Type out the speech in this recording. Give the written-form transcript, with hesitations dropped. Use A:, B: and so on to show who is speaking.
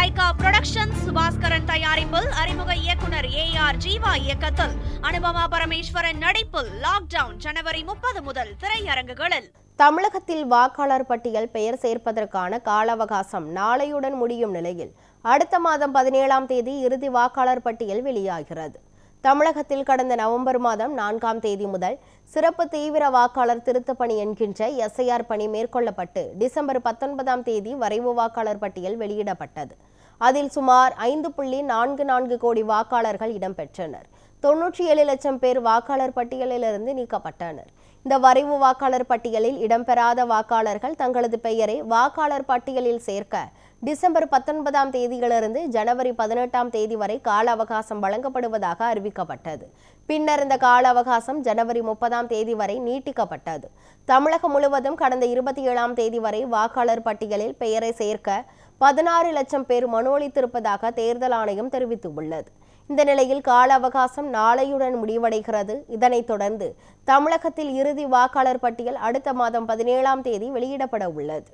A: Lyca production Subaskaran தயாரிப்பில் அறிமுக இயக்குனர் AR ஜீவா இயக்கத்தில் அனுபமா பரமேஸ்வரன் நடிப்பில் லாக்டவுன் ஜனவரி 30 முதல் திரையரங்குகளில்.
B: தமிழகத்தில் வாக்காளர் பட்டியல் பெயர் சேர்ப்பதற்கான கால அவகாசம் நாளையுடன் முடியும் நிலையில் அடுத்த மாதம் 17ஆம் தேதி இறுதி வாக்காளர் பட்டியல் வெளியாகிறது. தமிழகத்தில் கடந்த நவம்பர் மாதம் 4ஆம் தேதி முதல் சிறப்பு தீவிர வாக்காளர் திருத்தப் பணி என்கின்ற SIR பணி மேற்கொள்ளப்பட்டு டிசம்பர் 19ஆம் தேதி வரைவு வாக்காளர் பட்டியல் வெளியிடப்பட்டது. அதில் சுமார் 5.44 கோடி வாக்காளர்கள் இடம்பெற்றனர். 97 லட்சம் பேர் வாக்காளர் பட்டியலிலிருந்து நீக்கப்பட்டனர். இந்த வரைவு வாக்காளர் பட்டியலில் இடம்பெறாத வாக்காளர்கள் தங்களது பெயரை வாக்காளர் பட்டியலில் சேர்க்க டிசம்பர் 19ஆம் தேதியிலிருந்து ஜனவரி 18ஆம் தேதி வரை கால அவகாசம் வழங்கப்படுவதாக அறிவிக்கப்பட்டது. பின்னர் இந்த கால அவகாசம் ஜனவரி 30ஆம் தேதி வரை நீட்டிக்கப்பட்டது. தமிழகம் முழுவதும் கடந்த 27ஆம் தேதி வரை வாக்காளர் பட்டியலில் பெயரை சேர்க்க 16 லட்சம் பேர் மனு அளித்திருப்பதாக தேர்தல் ஆணையம் தெரிவித்துள்ளது. இந்த நிலையில் கால அவகாசம் நாளையுடன் முடிவடைகிறது. இதனைத் தொடர்ந்து தமிழகத்தில் இறுதி வாக்காளர் பட்டியல் அடுத்த மாதம் 17ஆம் தேதி வெளியிடப்பட உள்ளது.